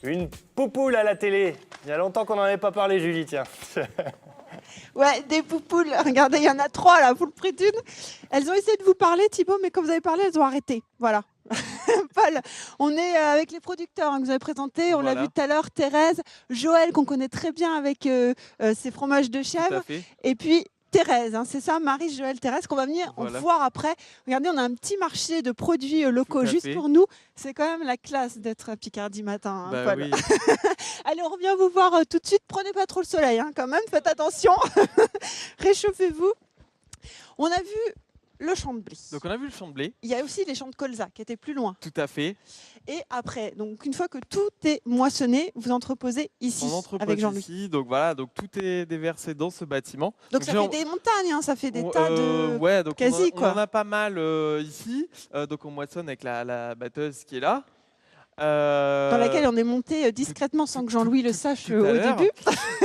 Une poupoule à la télé. Il y a longtemps qu'on n'en avait pas parlé, Julie, tiens. Ouais, des poupoules. Regardez, il y en a 3 là, vous le prix d'une. Elles ont essayé de vous parler, Thibaut, mais quand vous avez parlé, elles ont arrêté. Voilà. Paul, on est avec les producteurs que vous avez présentés. On l'a vu tout à l'heure, Thérèse, Joël, qu'on connaît très bien avec ses fromages de chèvre. Et puis Thérèse, c'est ça, Marie, Joël, Thérèse, qu'on va venir voir après. Regardez, on a un petit marché de produits locaux juste pour nous. C'est quand même la classe d'être à Picardie matin, Paul. Oui. Allez, on revient vous voir tout de suite. Prenez pas trop le soleil, quand même, faites attention. Réchauffez-vous. On a vu le champ de blé. Donc on a vu le champ de blé. Il y a aussi les champs de colza qui étaient plus loin. Tout à fait. Et après, donc une fois que tout est moissonné, vous entreposez ici avec Jean-Louis. Ici, donc voilà, donc tout est déversé dans ce bâtiment. Donc ça fait des montagnes, ça fait des tas de donc quasi on en a pas mal ici. Donc on moissonne avec la batteuse qui est là. Dans laquelle on est monté discrètement sans que Jean-Louis le sache au début.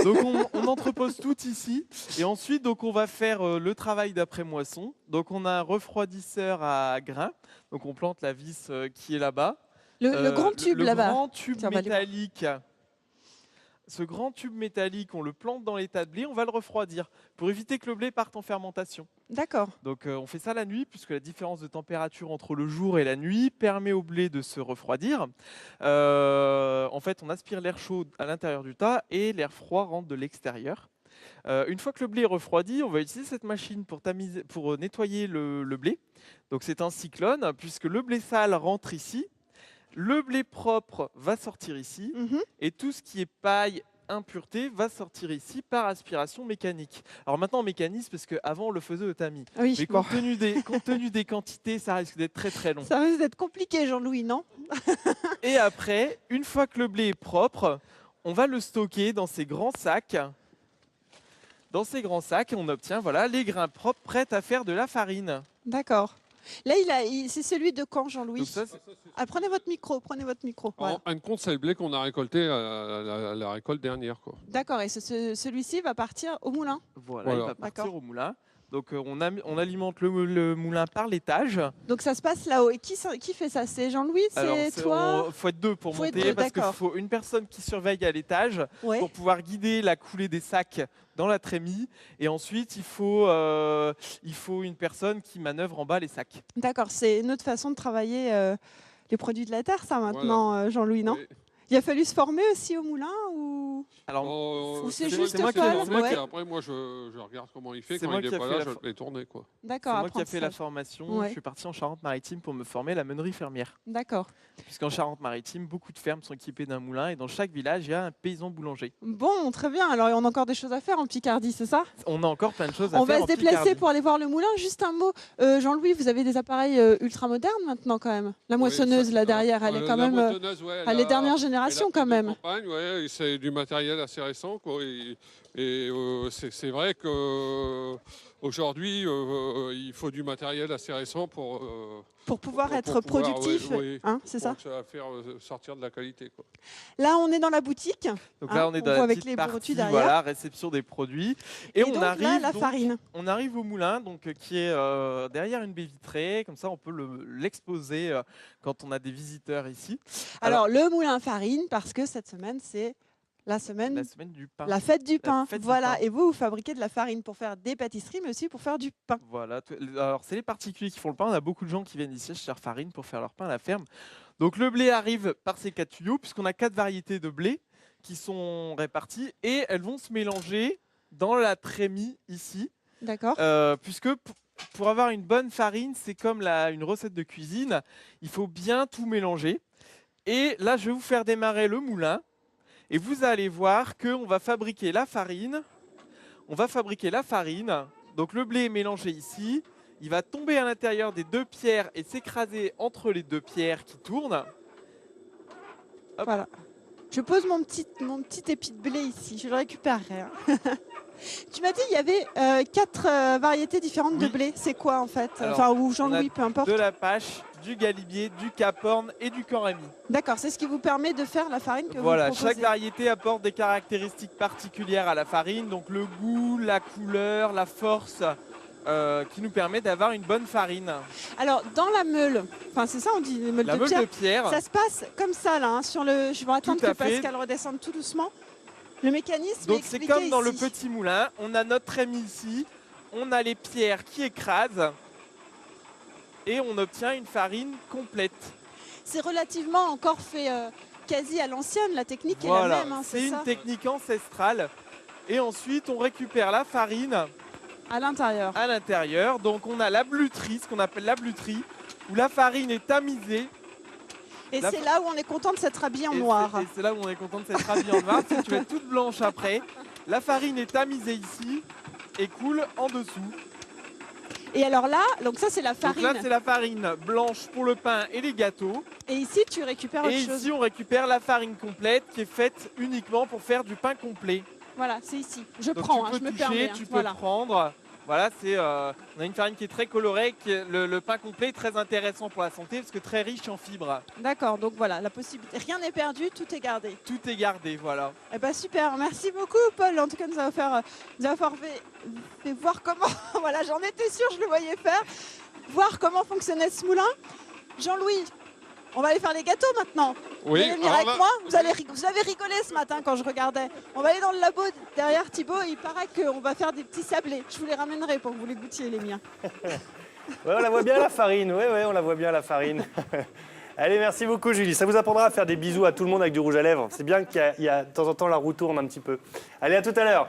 Donc on entrepose tout ici et ensuite donc on va faire le travail d'après moisson. Donc on a un refroidisseur à grains. Donc on plante la vis qui est là-bas. Le grand tube là-bas. Le grand tube métallique. Ce grand tube métallique, on le plante dans l'état de blé, on va le refroidir pour éviter que le blé parte en fermentation. D'accord. Donc on fait ça la nuit puisque la différence de température entre le jour et la nuit permet au blé de se refroidir. En fait, on aspire l'air chaud à l'intérieur du tas et l'air froid rentre de l'extérieur. Une fois que le blé est refroidi, on va utiliser cette machine pour nettoyer le blé. Donc c'est un cyclone puisque le blé sale rentre ici. Le blé propre va sortir ici et tout ce qui est paille, impureté va sortir ici par aspiration mécanique. Alors maintenant mécanisme parce qu'avant on le faisait au tamis. Oui, mais compte tenu des quantités, ça risque d'être très très long. Ça risque d'être compliqué, Jean-Louis, non? Et après, une fois que le blé est propre, on va le stocker dans ces grands sacs. Dans ces grands sacs, on obtient les grains propres prêts à faire de la farine. D'accord. Là, c'est celui de quand, Jean-Louis? Prenez votre micro. En fin de compte, c'est le blé qu'on a récolté à la récolte dernière. D'accord, et celui-ci va partir au moulin? Voilà. Il va partir au moulin. Donc on alimente le moulin par l'étage. Donc ça se passe là-haut. Et qui fait ça? C'est Jean-Louis? C'est toi? Il faut être deux pour monter parce qu'il faut une personne qui surveille à l'étage pour pouvoir guider la coulée des sacs dans la trémie. Et ensuite, il faut une personne qui manœuvre en bas les sacs. D'accord, c'est une autre façon de travailler les produits de la terre, ça maintenant, Jean-Louis, non? Oui. Il a fallu se former aussi au moulin ou c'est juste moi Paul? C'est moi qui après moi je regarde comment il fait, quand il n'est pas là, je l'ai tourné. D'accord. C'est moi qui ai fait la formation, je suis parti en Charente-Maritime pour me former à la meunerie fermière. D'accord. Puisqu'en Charente-Maritime, beaucoup de fermes sont équipées d'un moulin et dans chaque village, il y a un paysan boulanger. Bon, très bien, alors on a encore des choses à faire en Picardie, c'est ça? On a encore plein de choses à faire. On va se déplacer pour aller voir le moulin. Juste un mot, Jean-Louis, vous avez des appareils ultra modernes maintenant quand même. La moissonneuse là derrière, elle est quand même elle est dernière génération quand même. C'est du matériel assez récent. Et c'est vrai qu'aujourd'hui, il faut du matériel assez récent pour pouvoir être productif. C'est ça? Ça va faire sortir de la qualité. Là, on est dans la boutique. Donc là, on est dans la avec petite les partie, derrière. réception des produits. Et on arrive là, la farine. On arrive au moulin, qui est derrière une baie vitrée. Comme ça, on peut l'exposer quand on a des visiteurs ici. Alors, le moulin farine, parce que cette semaine, c'est la semaine du pain. La fête du pain. Voilà. Et vous fabriquez de la farine pour faire des pâtisseries, mais aussi pour faire du pain. Voilà. Alors, c'est les particuliers qui font le pain. On a beaucoup de gens qui viennent ici acheter leur farine pour faire leur pain à la ferme. Donc, le blé arrive par ces 4 tuyaux, puisqu'on a 4 variétés de blé qui sont réparties et elles vont se mélanger dans la trémie ici. D'accord. Puisque pour avoir une bonne farine, c'est comme une recette de cuisine. Il faut bien tout mélanger. Et là, je vais vous faire démarrer le moulin. Et vous allez voir qu'on va fabriquer la farine. Donc le blé est mélangé ici. Il va tomber à l'intérieur des 2 pierres et s'écraser entre les 2 pierres qui tournent. Hop. Voilà. Je pose mon petit épi de blé ici. Je le récupérerai. Tu m'as dit qu'il y avait 4 variétés différentes de blé. C'est quoi en fait? Ou Jean-Louis, peu importe. De la pâche, du galibier, du caporne et du canrami. D'accord, c'est ce qui vous permet de faire la farine que vous proposez. Chaque variété apporte des caractéristiques particulières à la farine. Donc le goût, la couleur, la force qui nous permet d'avoir une bonne farine. Alors, dans la meule, enfin c'est ça on dit, meule La de meule pierre, de pierre, ça se passe comme ça là, hein, sur le... Je vais attendre Tout que à fait. Pascal redescende tout doucement. Le mécanisme donc est c'est expliqué comme dans le ici. petit moulin, on a notre trémie ici, on a les pierres qui écrasent et on obtient une farine complète. C'est relativement encore fait quasi à l'ancienne, la technique est la Voilà, même, hein, c'est c'est une ça, technique ancestrale. Et ensuite, on récupère la farine à l'intérieur. à l'intérieur. Donc, on a la bluterie, ce qu'on appelle la bluterie, où la farine est tamisée. Et la c'est fa- là où on est content de s'être habillé en Et noir. c'est- Et c'est là où on est content de s'être habillé en noir, parce que tu vas être toute blanche après. La farine est tamisée ici et coule en dessous. Et alors là, donc ça c'est la Donc farine. là, c'est la farine blanche pour le pain et les gâteaux. Et ici, tu récupères autre Et chose. ici, on récupère la farine complète qui est faite uniquement pour faire du pain complet. Voilà, c'est ici. Je Donc prends, tu hein, peux je me toucher, permets. hein, tu peux voilà. prendre. Voilà, on a une farine qui est très colorée, le pain complet est très intéressant pour la santé parce que très riche en fibres. D'accord, donc voilà, la possibilité. Rien n'est perdu, tout est gardé. Tout est gardé, voilà. Eh ben super, merci beaucoup Paul. En tout cas, nous avons fait voir comment. Voilà, j'en étais sûre, je le voyais faire. Voir comment fonctionnait ce moulin. Jean-Louis, on va aller faire les gâteaux maintenant. Oui, Vous allez venir alors avec là- moi vous avez rigolé ce matin quand je regardais. On va aller dans le labo derrière Thibaut et il paraît qu'on va faire des petits sablés. Je vous les ramènerai pour que vous les goûtiez les miens. Ouais, on la voit bien la farine. Oui, on la voit bien la farine. Allez, merci beaucoup Julie. Ça vous apprendra à faire des bisous à tout le monde avec du rouge à lèvres. C'est bien qu'il y a de temps en temps la roue tourne un petit peu. Allez, à tout à l'heure.